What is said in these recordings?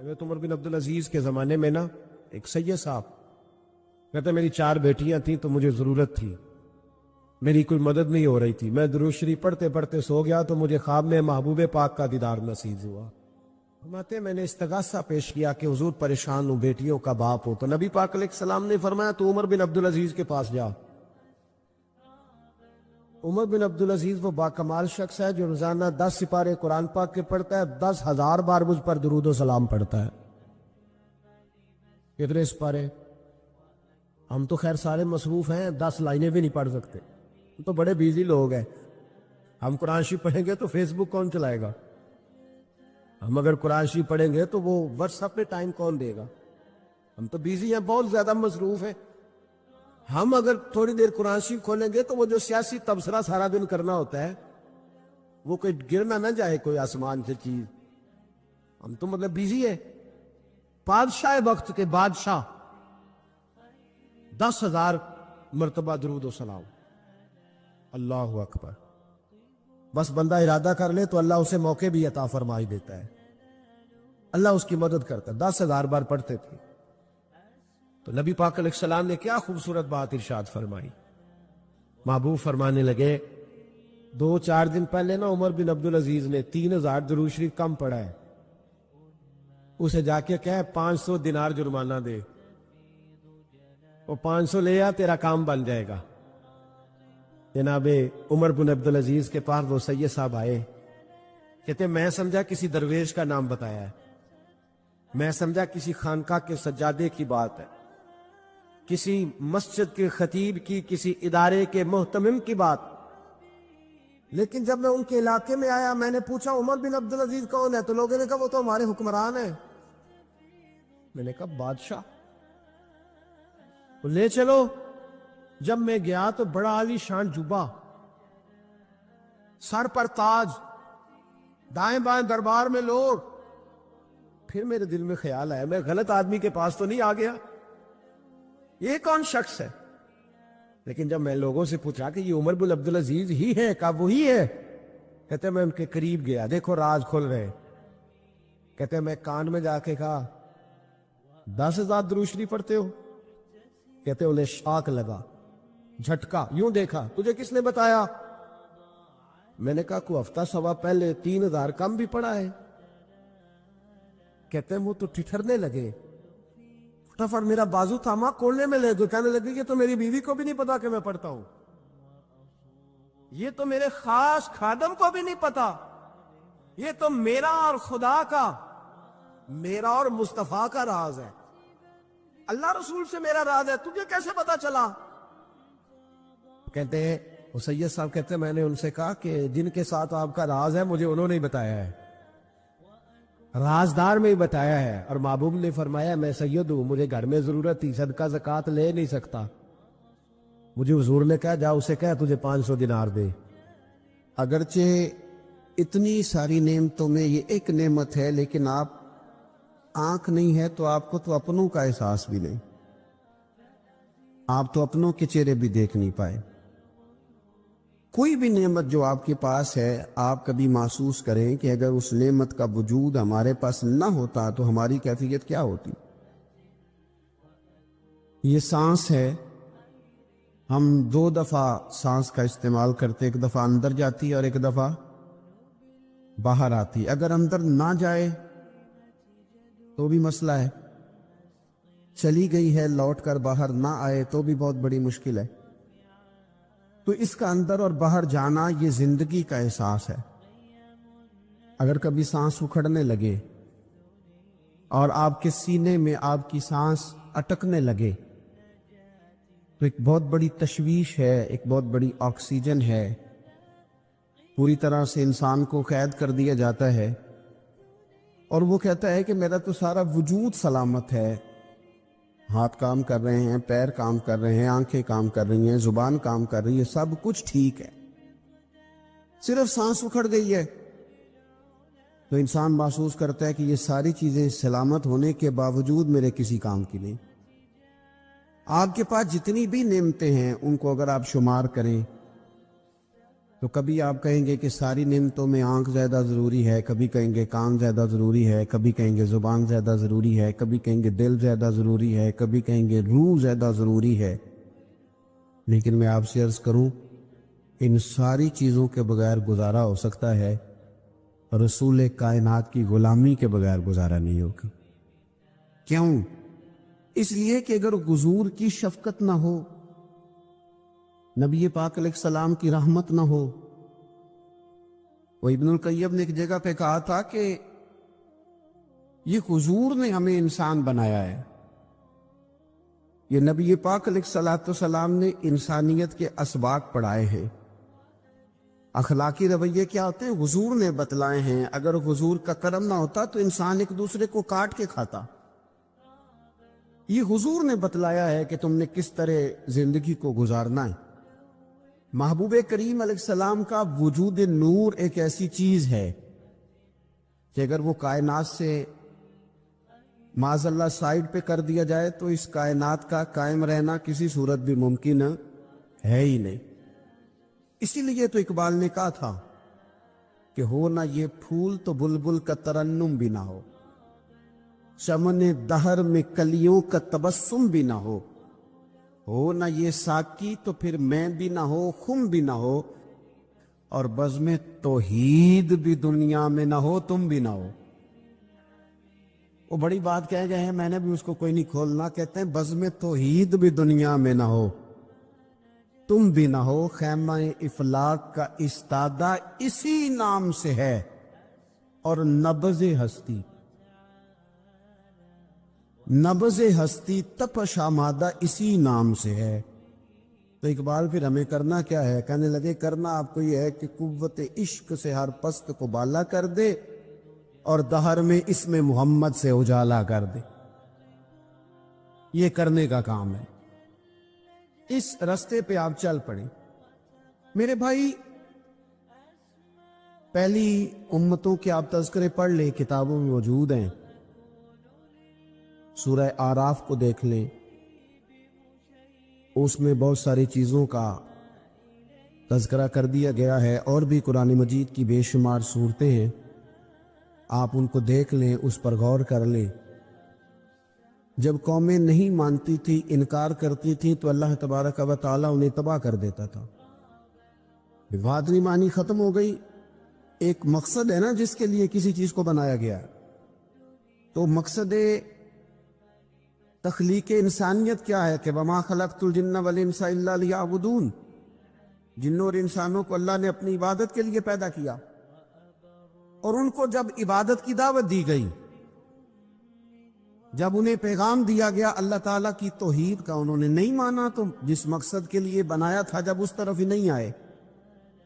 حضرت عمر بن عبدالعزیز کے زمانے میں نا ایک سید صاحب کہتے میری 4 بیٹیاں تھیں تو مجھے ضرورت تھی، میری کوئی مدد نہیں ہو رہی تھی، میں درود شریف پڑھتے پڑھتے سو گیا تو مجھے خواب میں محبوب پاک کا دیدار نصیب ہوا۔ فرماتے میں نے استغاثہ پیش کیا کہ حضور پریشان ہوں، بیٹیوں کا باپ ہو، تو نبی پاک علیہ السلام نے فرمایا تو عمر بن عبدالعزیز کے پاس جا۔ عمر بن عبدالعزیز وہ باکمال شخص ہے جو روزانہ 10 سپارے قرآن پاک کے پڑھتا ہے، 10,000 بار مجھ پر درود و سلام پڑھتا ہے۔ کتنے سپارے؟ ہم تو خیر سارے مصروف ہیں، 10 لائنیں بھی نہیں پڑھ سکتے، ہم تو بڑے بیزی لوگ ہیں۔ ہم قرآن شریف پڑھیں گے تو فیس بک کون چلائے گا؟ ہم اگر قرآن شریف پڑھیں گے تو وہ واٹس ایپ پہ ٹائم کون دے گا؟ ہم تو بیزی ہیں، بہت زیادہ مصروف ہیں۔ ہم اگر تھوڑی دیر قرآن شریف کھولیں گے تو وہ جو سیاسی تبصرہ سارا دن کرنا ہوتا ہے وہ کوئی گرنا نہ جائے کوئی آسمان سے چیز۔ ہم تو مطلب بیزی ہیں۔ بادشاہ وقت کے بادشاہ 10,000 مرتبہ درود و سلام، اللہ اکبر۔ بس بندہ ارادہ کر لے تو اللہ اسے موقع بھی عطا فرمائی دیتا ہے، اللہ اس کی مدد کرتا ہے۔ 10,000 بار پڑھتے تھے تو نبی پاک علیہ السلام نے کیا خوبصورت بات ارشاد فرمائی۔ محبوب فرمانے لگے 2-4 دن پہلے نا عمر بن عبدالعزیز نے 3,000 درود شریف کم پڑھا ہے، اسے جا کے کہے 500 دینار جرمانہ دے، وہ 500 لے آ، تیرا کام بن جائے گا۔ جناب عمر بن عبدالعزیز کے پاس وہ سید صاحب آئے، کہتے میں سمجھا کسی درویش کا نام بتایا ہے، میں سمجھا کسی خانقاہ کے سجادے کی بات ہے، کسی مسجد کے خطیب کی، کسی ادارے کے محتمم کی بات۔ لیکن جب میں ان کے علاقے میں آیا میں نے پوچھا عمر بن عبدالعزیز کون ہے، تو لوگوں نے کہا وہ تو ہمارے حکمران ہیں۔ میں نے کہا بادشاہ؟ وہ لے چلو۔ جب میں گیا تو بڑا عالی شان جبہ، سر پر تاج، دائیں بائیں دربار میں لوگ۔ پھر میرے دل میں خیال آیا میں غلط آدمی کے پاس تو نہیں آ گیا، یہ کون شخص ہے؟ لیکن جب میں لوگوں سے پوچھا کہ یہ عمر بن عبدالعزیز ہی ہے، کہا وہی ہے۔ کہتے میں ان کے قریب گیا، دیکھو راز کھل رہے۔ کہتے میں کان میں جا کے کہا 10,000 درود شریف پڑھتے ہو؟ کہتے انہیں شاک لگا، جھٹکا، یوں دیکھا، تجھے کس نے بتایا؟ میں نے کہا کوئی ہفتہ سوا پہلے 3,000 کم بھی پڑھا ہے۔ کہتے ہیں وہ تو ٹھٹھرنے لگے، فٹافٹ میرا بازو تھاما، کھولنے میں لے گئے، کہنے لگے کہ تو میری بیوی کو بھی نہیں پتا کہ میں پڑھتا ہوں، یہ تو میرے خاص خادم کو بھی نہیں پتا، یہ تو میرا اور خدا کا، میرا اور مصطفیٰ کا راز ہے، اللہ رسول سے میرا راز ہے، تجھے کیسے پتا چلا؟ کہتے ہیں وہ سید صاحب کہتے ہیں میں نے ان سے کہا کہ جن کے ساتھ آپ کا راز ہے مجھے انہوں نے ہی بتایا ہے، رازدار میں ہی بتایا ہے، اور محبوب نے فرمایا میں سید ہوں، مجھے گھر میں ضرورت تھی، صدقہ زکوٰۃ لے نہیں سکتا، مجھے حضور نے کہا جا اسے کہا تجھے 500 دینار دے۔ اگرچہ اتنی ساری نعمتوں میں یہ ایک نعمت ہے، لیکن آپ آنکھ نہیں ہے تو آپ کو تو اپنوں کا احساس بھی نہیں، آپ تو اپنوں کے چہرے بھی دیکھ نہیں پائے۔ کوئی بھی نعمت جو آپ کے پاس ہے آپ کبھی محسوس کریں کہ اگر اس نعمت کا وجود ہمارے پاس نہ ہوتا تو ہماری کیفیت کیا ہوتی۔ یہ سانس ہے، ہم 2 دفعہ سانس کا استعمال کرتے، ایک دفعہ اندر جاتی ہے اور ایک دفعہ باہر آتی، اگر اندر نہ جائے تو بھی مسئلہ ہے، چلی گئی ہے لوٹ کر باہر نہ آئے تو بھی بہت بڑی مشکل ہے۔ تو اس کا اندر اور باہر جانا یہ زندگی کا احساس ہے۔ اگر کبھی سانس اکھڑنے لگے اور آپ کے سینے میں آپ کی سانس اٹکنے لگے تو ایک بہت بڑی تشویش ہے، ایک بہت بڑی آکسیجن ہے، پوری طرح سے انسان کو قید کر دیا جاتا ہے، اور وہ کہتا ہے کہ میرا تو سارا وجود سلامت ہے، ہاتھ کام کر رہے ہیں، پیر کام کر رہے ہیں، آنکھیں کام کر رہی ہیں، زبان کام کر رہی ہے، سب کچھ ٹھیک ہے، صرف سانس اکھڑ گئی ہے۔ تو انسان محسوس کرتا ہے کہ یہ ساری چیزیں سلامت ہونے کے باوجود میرے کسی کام کی نہیں۔ آپ کے پاس جتنی بھی نعمتیں ہیں ان کو اگر آپ شمار کریں تو کبھی آپ کہیں گے کہ ساری نعمتوں میں آنکھ زیادہ ضروری ہے، کبھی کہیں گے کان زیادہ ضروری ہے، کبھی کہیں گے زبان زیادہ ضروری ہے، کبھی کہیں گے دل زیادہ ضروری ہے، کبھی کہیں گے روح زیادہ ضروری ہے۔ لیکن میں آپ سے عرض کروں، ان ساری چیزوں کے بغیر گزارا ہو سکتا ہے، رسول کائنات کی غلامی کے بغیر گزارا نہیں ہوگا۔ کیوں؟ اس لیے کہ اگر حضور کی شفقت نہ ہو، نبی پاک علیہ السلام کی رحمت نہ ہو۔ وہ ابن القیم نے ایک جگہ پہ کہا تھا کہ یہ حضور نے ہمیں انسان بنایا ہے، یہ نبی پاک علیہ السلام نے انسانیت کے اسباق پڑھائے ہیں، اخلاقی رویے کیا ہوتے ہیں حضور نے بتلائے ہیں۔ اگر حضور کا کرم نہ ہوتا تو انسان ایک دوسرے کو کاٹ کے کھاتا۔ یہ حضور نے بتلایا ہے کہ تم نے کس طرح زندگی کو گزارنا ہے۔ محبوب کریم علیہ السلام کا وجود نور ایک ایسی چیز ہے کہ اگر وہ کائنات سے معاذ اللہ سائیڈ پہ کر دیا جائے تو اس کائنات کا قائم رہنا کسی صورت بھی ممکن ہے ہی نہیں۔ اسی لیے تو اقبال نے کہا تھا کہ ہو نہ یہ پھول تو بلبل کا ترنم بھی نہ ہو، چمن دہر میں کلیوں کا تبسم بھی نہ ہو نہ یہ ساقی تو پھر میں بھی نہ ہو، خم بھی نہ ہو، اور بزم توحید بھی دنیا میں نہ ہو، تم بھی نہ ہو۔ وہ بڑی بات کہہ گئے ہیں، میں نے بھی اس کو کوئی نہیں کھولنا۔ کہتے ہیں بزم توحید بھی دنیا میں نہ ہو، تم بھی نہ ہو، خیمہ افلاق کا استادہ اسی نام سے ہے، اور نبض ہستی تپش آمادہ اسی نام سے ہے۔ تو اقبال پھر ہمیں کرنا کیا ہے؟ کہنے لگے کرنا آپ کو یہ ہے کہ قوت عشق سے ہر پست کو بالا کر دے اور دہر میں اسم محمد سے اجالا کر دے۔ یہ کرنے کا کام ہے، اس رستے پہ آپ چل پڑیں۔ میرے بھائی، پہلی امتوں کے آپ تذکرے پڑھ لیں، کتابوں میں موجود ہیں۔ سورہ آراف کو دیکھ لیں، اس میں بہت ساری چیزوں کا تذکرہ کر دیا گیا ہے، اور بھی قرآن مجید کی بے شمار صورتیں ہیں، آپ ان کو دیکھ لیں، اس پر غور کر لیں۔ جب قومیں نہیں مانتی تھی، انکار کرتی تھی، تو اللہ تبارک و تعالیٰ انہیں تباہ کر دیتا تھا۔ بات نہیں مانی، ختم ہو گئی۔ ایک مقصد ہے نا جس کے لیے کسی چیز کو بنایا گیا ہے، تو مقصد تخلیق انسانیت کیا ہے کہ وَمَا خَلَقْتُ الْجِنَّ وَالْإِنسَ إِلَّا لِيَعْبُدُونَ، جنوں اور انسانوں کو اللہ نے اپنی عبادت کے لیے پیدا کیا، اور ان کو جب عبادت کی دعوت دی گئی، جب انہیں پیغام دیا گیا اللہ تعالیٰ کی توحید کا، انہوں نے نہیں مانا، تو جس مقصد کے لیے بنایا تھا جب اس طرف ہی نہیں آئے۔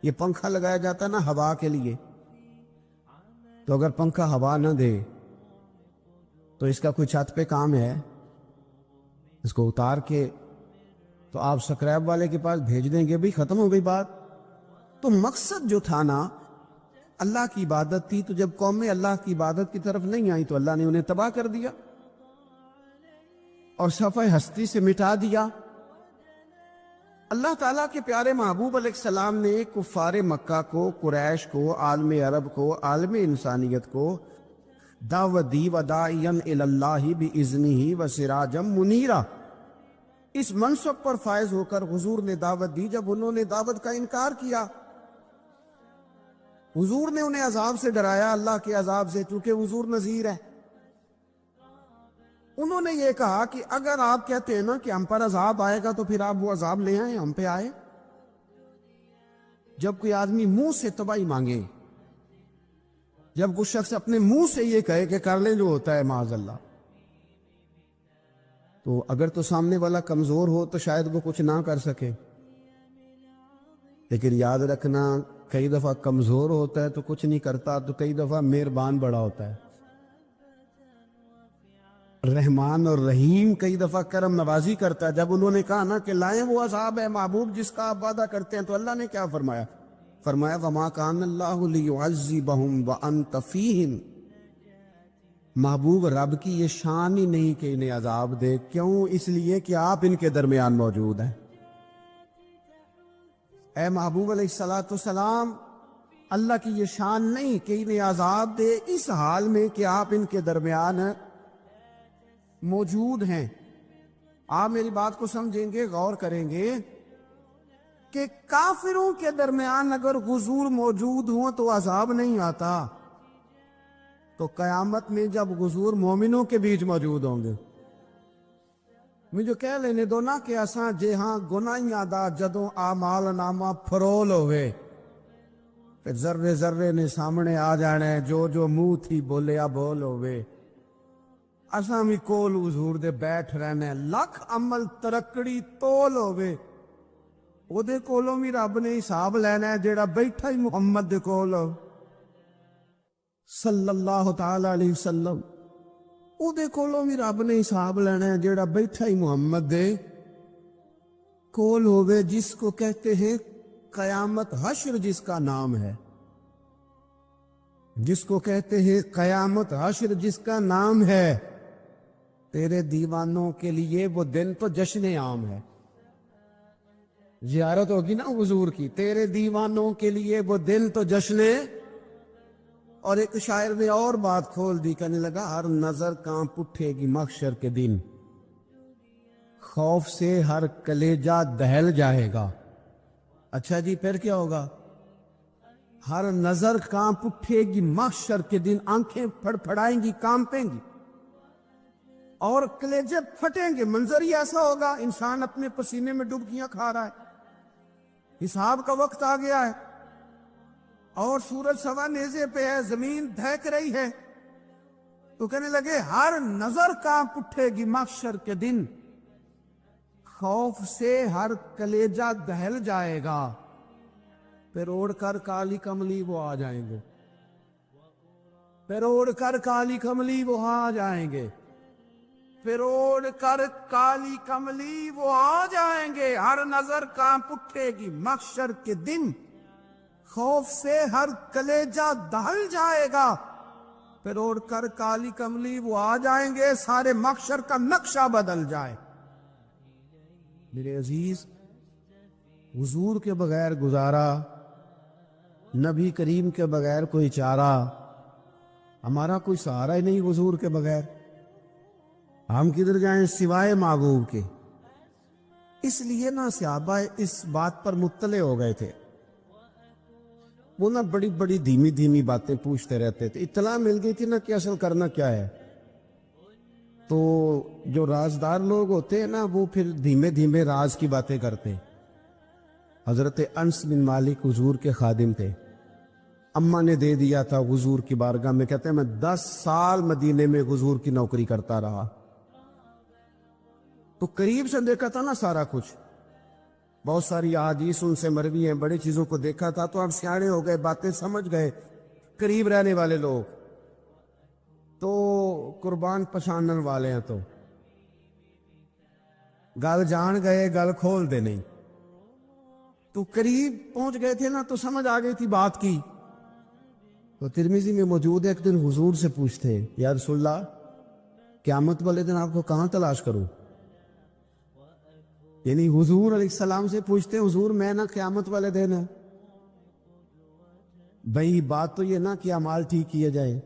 یہ پنکھا لگایا جاتا نا ہوا کے لیے، تو اگر پنکھا ہوا نہ دے تو اس کا کوئی چھت پہ کام ہے؟ اس کو اتار کے تو آپ سکریب والے کے پاس بھیج دیں گے، بھی ختم ہو گئی بات۔ تو مقصد جو تھا نا اللہ کی عبادت تھی، تو جب قومیں اللہ کی عبادت کی طرف نہیں آئی تو اللہ نے انہیں تباہ کر دیا اور صفحہ ہستی سے مٹا دیا۔ اللہ تعالیٰ کے پیارے محبوب علیہ السلام نے کفار مکہ کو، قریش کو، عالم عرب کو، عالم انسانیت کو دعوت دی، وَدَاعِيًا إِلَى اللَّهِ بِإِذْنِهِ وَسِرَاجًا مُنِيرًا۔ اس منصب پر فائز ہو کر حضور نے دعوت دی۔ جب انہوں نے دعوت کا انکار کیا، حضور نے انہیں عذاب سے ڈرایا، اللہ کے عذاب سے، چونکہ حضور نذیر ہے۔ انہوں نے یہ کہا کہ اگر آپ کہتے ہیں نا کہ ہم پر عذاب آئے گا تو پھر آپ وہ عذاب لے آئیں، ہم پہ آئے۔ جب کوئی آدمی منہ سے تباہی مانگے، جب کوئی شخص اپنے منہ سے یہ کہے کہ کر لیں جو ہوتا ہے معاذ اللہ، تو اگر تو سامنے والا کمزور ہو تو شاید وہ کچھ نہ کر سکے، لیکن یاد رکھنا کئی دفعہ کمزور ہوتا ہے تو کچھ نہیں کرتا، تو کئی دفعہ مہربان بڑا ہوتا ہے، رحمان اور رحیم کئی دفعہ کرم نوازی کرتا ہے۔ جب انہوں نے کہا نا کہ لائیں وہ عذاب ہے محبوب جس کا آپ وعدہ کرتے ہیں، تو اللہ نے کیا فرمایا؟ فرمایا وَمَا كَانَ اللَّهُ لِيُعَذِّبَهُمْ وَأَنْتَ فِيهِمْ۔ محبوب رب کی یہ شان ہی نہیں کہ انہیں عذاب دے، کیوں؟ اس لیے کہ آپ ان کے درمیان موجود ہیں۔ اے محبوب علیہ الصلوۃ والسلام، اللہ کی یہ شان نہیں کہ انہیں عذاب دے اس حال میں کہ آپ ان کے درمیان موجود ہیں۔ آپ میری بات کو سمجھیں گے، غور کریں گے کہ کافروں کے درمیان اگر حضور موجود ہوں تو عذاب نہیں آتا، تو قیامت میں جب حضور مومنوں کے بیچ موجود ہوں گے، مجھے کہہ لینے دو نا کہ اساں جے ہاں گناہیاں دا جدوں اعمال نامہ فرول ہوئے پھر ذرے ذرے نے سامنے آ جانا ہے، جو منہ تھی بولیا بول ہوئے، اساں بھی کول حضور دے بیٹھ رہنے، لکھ عمل ترکڑی تول ہوئے او دے کولوں بھی رب نے حساب لینا ہے جیڑا بیٹھا ہی محمد دے کول ہو صلی اللہ تعالی علیہ وسلم، او دے کولوں بھی رب نے حساب لینا ہے جیڑا بیٹھا ہی محمد دے کول ہوئے، جس کو کہتے ہیں قیامت حشر، جس کا نام ہے، جس کو کہتے ہیں قیامت حشر، جس کا نام ہے۔ تیرے دیوانوں کے لیے وہ دن تو جشن عام ہے، زیارت ہوگی نا حضور کی، تیرے دیوانوں کے لیے وہ دن تو جشن۔ اور ایک شاعر نے اور بات کھول دی، کہنے لگا ہر نظر کانپ اٹھے گی محشر کے دن، خوف سے ہر کلیجہ دہل جائے گا۔ اچھا جی، پھر کیا ہوگا؟ ہر نظر کانپ اٹھے گی محشر کے دن، آنکھیں پھڑ پھڑائیں گی، کانپیں گی اور کلیجے پھٹیں گے۔ منظر ہی ایسا ہوگا، انسان اپنے پسینے میں ڈبکیاں کھا رہا ہے، حساب کا وقت آ گیا ہے اور سورج سوا نیزے پہ ہے، زمین دھک رہی ہے، تو کہنے لگے ہر نظر کانپ اٹھے گی محشر کے دن، خوف سے ہر کلیجہ دہل جائے گا، پھر اوڑھ کر کالی کملی وہ آ جائیں گے، پھر اوڑھ کر کالی کملی وہ آ جائیں گے، پھر اوڑھ کر کالی کملی وہ آ جائیں گے، ہر نظر کانپ اٹھے گی محشر کے دن، خوف سے ہر کلیجہ دہل جائے گا، پھر اوڑھ کر کالی کملی وہ آ جائیں گے، سارے محشر کا نقشہ بدل جائے۔ میرے عزیز، حضور کے بغیر گزارا، نبی کریم کے بغیر کوئی چارہ، ہمارا کوئی سہارا ہی نہیں حضور کے بغیر، ہم کدھر جائیں سوائے محبوب کے۔ اس لیے نا صحابہ اس بات پر مطلع ہو گئے تھے، وہ نا بڑی بڑی دھیمی دھیمی باتیں پوچھتے رہتے تھے، اطلاع مل گئی تھی نا کہ اصل کرنا کیا ہے، تو جو رازدار لوگ ہوتے ہیں نا وہ پھر دھیمے دھیمے راز کی باتیں کرتے ہیں۔ حضرت انس بن مالک حضور کے خادم تھے، اماں نے دے دیا تھا حضور کی بارگاہ میں، کہتے ہیں میں 10 سال مدینے میں حضور کی نوکری کرتا رہا، تو قریب سے دیکھا تھا نا سارا کچھ، بہت ساری احادیث ان سے مروی ہیں، بڑی چیزوں کو دیکھا تھا، تو آپ سیاڑے ہو گئے، باتیں سمجھ گئے، قریب رہنے والے لوگ تو قربان پچھانن والے ہیں، تو گل جان گئے، گل کھول دے نہیں، تو قریب پہنچ گئے تھے نا، تو سمجھ آ گئی تھی بات کی۔ تو ترمذی میں موجود ہے، ایک دن حضور سے پوچھتے ہیں یا رسول اللہ قیامت والے دن آپ کو کہاں تلاش کروں؟ یعنی حضور علیہ السلام سے پوچھتے ہیں حضور میں نا قیامت والے دن ہے، بھئی بات تو یہ نا کہ اعمال ٹھیک کیے جائے،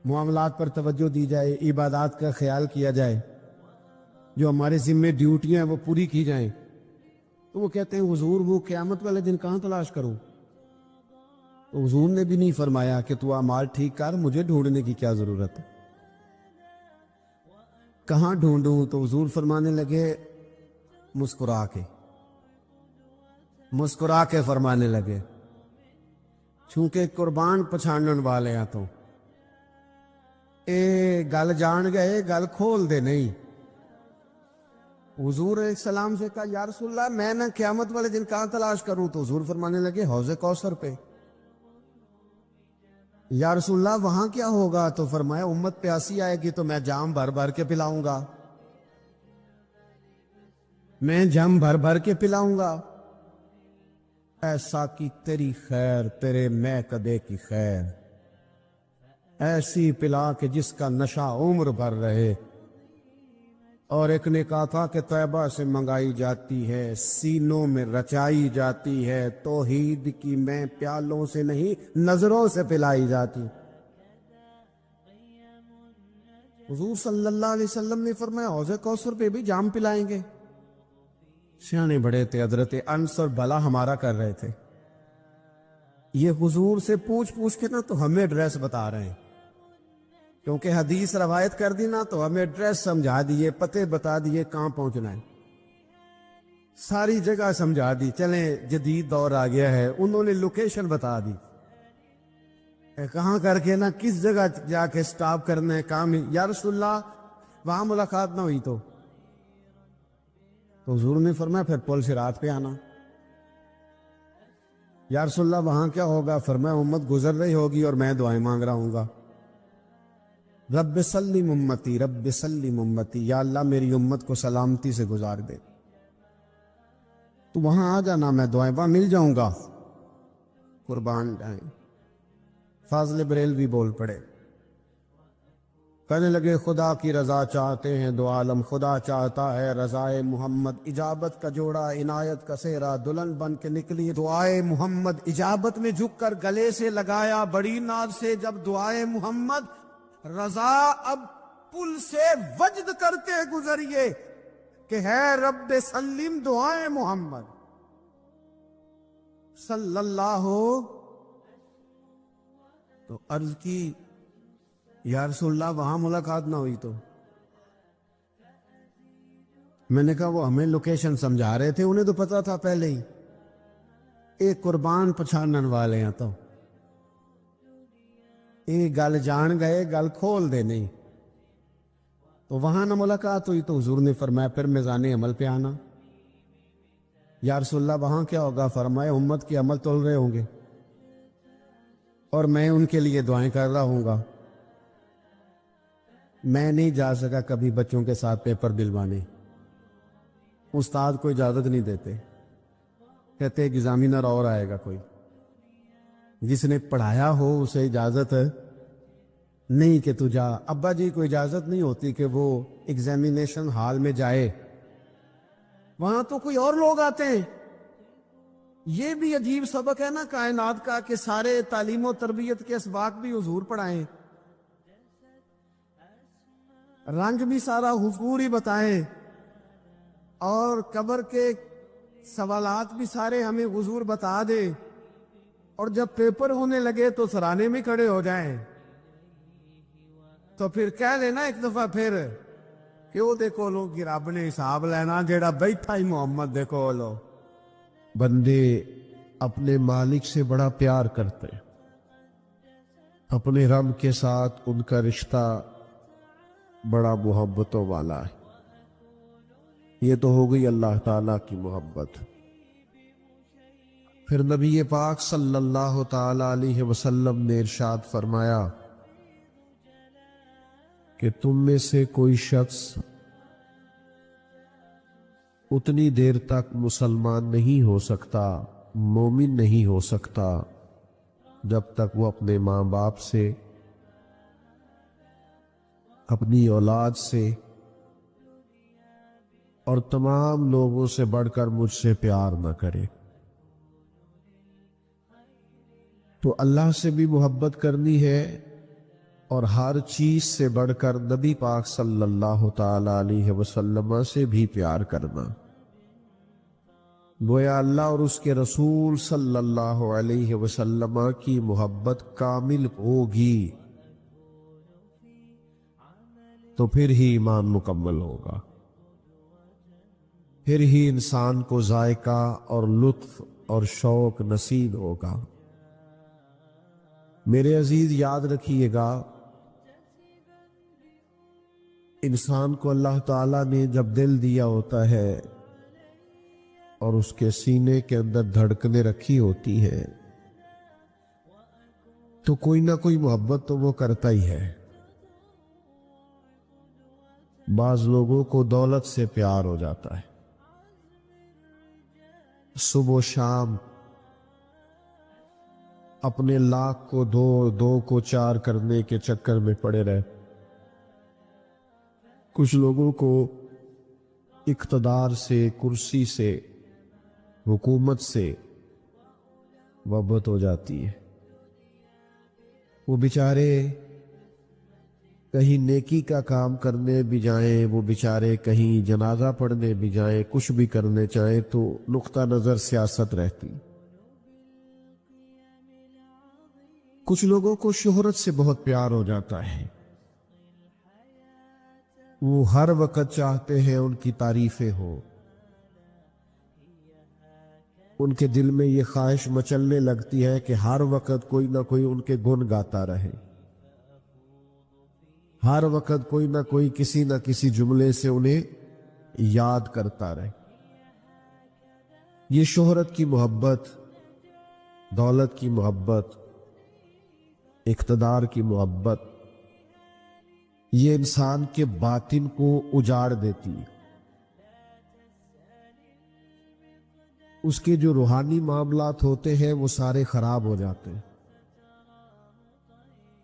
معاملات پر توجہ دی جائے، عبادات کا خیال کیا جائے، جو ہمارے ذمہ ڈیوٹیاں ہیں وہ پوری کی جائیں، تو وہ کہتے ہیں حضور وہ قیامت والے دن کہاں تلاش کروں؟ تو حضور نے بھی نہیں فرمایا کہ تو اعمال ٹھیک کر، مجھے ڈھونڈنے کی کیا ضرورت ہے، کہاں ڈھونڈوں؟ تو حضور فرمانے لگے مسکرا کے فرمانے لگے، چونکہ قربان پچھانن والے ہیں تو اے گل جان گئے، گل کھول دے نہیں۔ حضور علیہ السلام سے کہا یا رسول اللہ میں نہ قیامت والے دن کہاں تلاش کروں؟ تو حضور فرمانے لگے حوض کوثر پہ۔ یا رسول اللہ وہاں کیا ہوگا؟ تو فرمایا امت پیاسی آئے گی تو میں جام بھر بھر کے پلاؤں گا، میں جام بھر بھر کے پلاؤں گا، ایسا کی تیری خیر تیرے میں کدے کی خیر، ایسی پلا کہ جس کا نشہ عمر بھر رہے۔ اور ایک نے کہا تھا کہ طیبہ سے منگائی جاتی ہے، سینوں میں رچائی جاتی ہے، توحید کی میں پیالوں سے نہیں نظروں سے پلائی جاتی۔ حضور صلی اللہ علیہ وسلم نے فرمایا حوض کوثر پہ بھی جام پلائیں گے؟ سیانے بڑے تھے، حضرت انس اور بلا ہمارا کر رہے تھے، یہ حضور سے پوچھ پوچھ کے نا تو ہمیں ایڈریس بتا رہے ہیں، کیونکہ حدیث روایت کر دی نا تو ہمیں ایڈریس سمجھا دیے، پتے بتا دیے کہاں پہنچنا ہے، ساری جگہ سمجھا دی۔ چلیں جدید دور آ گیا ہے، انہوں نے لوکیشن بتا دی، کہاں کر کے نا کس جگہ جا کے سٹاپ کرنا ہے کام۔ یا رسول اللہ وہاں ملاقات نہ ہوئی تو حضور نے فرمایا پھر پل صراط پہ آنا۔ یا رسول اللہ وہاں کیا ہوگا؟ فرمایا امت گزر رہی ہوگی اور میں دعائیں مانگ رہا ہوں گا، رب سلم امتی، رب سلم امتی، یا اللہ میری امت کو سلامتی سے گزار دے۔ تو وہاں آ جانا، میں دعائیں وہاں مل جاؤں گا، قربان جائیں۔ فاضل بریلوی بول پڑے، کہنے لگے خدا کی رضا چاہتے ہیں دو عالم، خدا چاہتا ہے رضائے محمد، اجابت کا جوڑا عنایت کا سہرا، دلہن بن کے نکلی دعائے محمد، اجابت میں جھک کر گلے سے لگایا بڑی ناز سے جب دعائے محمد، رضا اب پل سے وجد کرتے گزریے کہ ہے رب سلم دعائے محمد صلی اللہ۔ تو عرض کی یا رسول اللہ وہاں ملاقات نہ ہوئی تو؟ میں نے کہا وہ ہمیں لوکیشن سمجھا رہے تھے، انہیں تو پتا تھا پہلے ہی، ایک قربان پچھانن والے ہیں تو ایک گل جان گئے گل کھول دے نہیں، تو وہاں نہ ملاقات ہوئی تو حضور نے فرمایا پھر میزان عمل پہ آنا۔ یا رسول اللہ وہاں کیا ہوگا؟ فرمایا امت کے عمل تول رہے ہوں گے اور میں ان کے لیے دعائیں کر رہا ہوں گا۔ میں نہیں جا سکا کبھی بچوں کے ساتھ پیپر دلوانے، استاد کو اجازت نہیں دیتے، کہتے ایگزامینر اور آئے گا کوئی، جس نے پڑھایا ہو اسے اجازت نہیں کہ تو جا۔ ابا جی کو اجازت نہیں ہوتی کہ وہ ایگزامینیشن ہال میں جائے، وہاں تو کوئی اور لوگ آتے ہیں۔ یہ بھی عجیب سبق ہے نا کائنات کا کہ سارے تعلیم و تربیت کے اسباق بھی حضور پڑھائیں، رنگ بھی سارا حضور ہی بتائیں، اور قبر کے سوالات بھی سارے ہمیں حضور بتا دے، اور جب پیپر ہونے لگے تو سرانے میں کھڑے ہو جائیں، تو پھر کہہ لینا ایک دفعہ پھر کہ وہ دیکھو لو کہ رب نے حساب لینا جیڑا بیٹھا ہی محمد دیکھو لو۔ بندے اپنے مالک سے بڑا پیار کرتے، اپنے رب کے ساتھ ان کا رشتہ بڑا محبتوں والا ہے۔ یہ تو ہو گئی اللہ تعالیٰ کی محبت۔ پھر نبی پاک صلی اللہ تعالیٰ علیہ وسلم نے ارشاد فرمایا کہ تم میں سے کوئی شخص اتنی دیر تک مسلمان نہیں ہو سکتا، مومن نہیں ہو سکتا، جب تک وہ اپنے ماں باپ سے، اپنی اولاد سے اور تمام لوگوں سے بڑھ کر مجھ سے پیار نہ کرے۔ تو اللہ سے بھی محبت کرنی ہے اور ہر چیز سے بڑھ کر نبی پاک صلی اللہ تعالی علیہ وسلم سے بھی پیار کرنا۔ گویا اللہ اور اس کے رسول صلی اللہ علیہ وسلم کی محبت کامل ہوگی تو پھر ہی ایمان مکمل ہوگا، پھر ہی انسان کو ذائقہ اور لطف اور شوق نصیب ہوگا۔ میرے عزیز یاد رکھیے گا، انسان کو اللہ تعالیٰ نے جب دل دیا ہوتا ہے اور اس کے سینے کے اندر دھڑکنیں رکھی ہوتی ہیں تو کوئی نہ کوئی محبت تو وہ کرتا ہی ہے۔ بعض لوگوں کو دولت سے پیار ہو جاتا ہے، صبح و شام اپنے لاکھ کو دو کو چار کرنے کے چکر میں پڑے رہے۔ کچھ لوگوں کو اقتدار سے، کرسی سے، حکومت سے محبت ہو جاتی ہے۔ وہ بیچارے کہیں نیکی کا کام کرنے بھی جائیں، وہ بیچارے کہیں جنازہ پڑھنے بھی جائیں، کچھ بھی کرنے چاہیں تو نقطہ نظر سیاست رہتی۔ کچھ لوگوں کو شہرت سے بہت پیار ہو جاتا ہے، وہ ہر وقت چاہتے ہیں ان کی تعریفیں ہو، ان کے دل میں یہ خواہش مچلنے لگتی ہے کہ ہر وقت کوئی نہ کوئی ان کے گن گاتا رہے، ہر وقت کوئی نہ کوئی کسی نہ کسی جملے سے انہیں یاد کرتا رہے۔ یہ شہرت کی محبت، دولت کی محبت، اقتدار کی محبت، یہ انسان کے باطن کو اجاڑ دیتی ہے۔ اس کے جو روحانی معاملات ہوتے ہیں وہ سارے خراب ہو جاتے ہیں،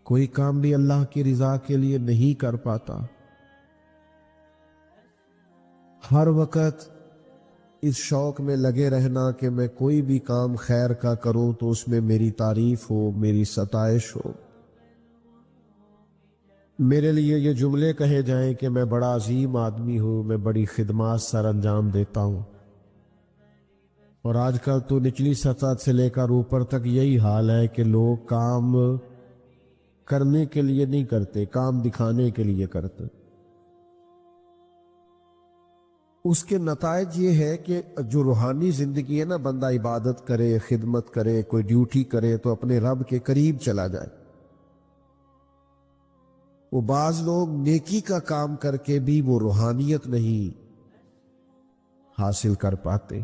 کوئی کام بھی اللہ کی رضا کے لیے نہیں کر پاتا، ہر وقت اس شوق میں لگے رہنا کہ میں کوئی بھی کام خیر کا کروں تو اس میں میری تعریف ہو، میری ستائش ہو، میرے لیے یہ جملے کہے جائیں کہ میں بڑا عظیم آدمی ہوں، میں بڑی خدمات سر انجام دیتا ہوں۔ اور آج کل تو نچلی سطح سے لے کر اوپر تک یہی حال ہے کہ لوگ کام کرنے کے لیے نہیں کرتے، کام دکھانے کے لیے کرتے۔ اس کے نتائج یہ ہے کہ جو روحانی زندگی ہے نا، بندہ عبادت کرے، خدمت کرے، کوئی ڈیوٹی کرے تو اپنے رب کے قریب چلا جائے۔ وہ بعض لوگ نیکی کا کام کر کے بھی وہ روحانیت نہیں حاصل کر پاتے۔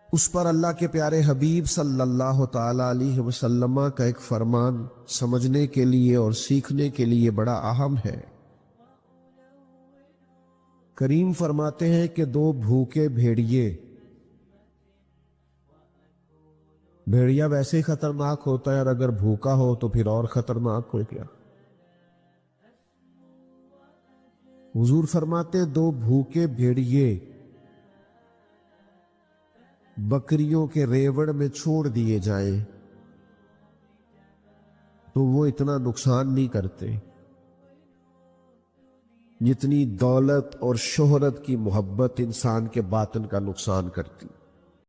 اس پر اللہ کے پیارے حبیب صلی اللہ تعالی علیہ وسلم کا ایک فرمان سمجھنے کے لیے اور سیکھنے کے لیے بڑا اہم ہے۔ کریم فرماتے ہیں کہ دو بھوکے بھیڑیا ویسے ہی خطرناک ہوتا ہے، اور اگر بھوکا ہو تو پھر اور خطرناک ہو گیا۔ حضور فرماتے دو بھوکے بھیڑیے بکریوں کے ریوڑ میں چھوڑ دیے جائیں تو وہ اتنا نقصان نہیں کرتے جتنی دولت اور شہرت کی محبت انسان کے باطن کا نقصان کرتی۔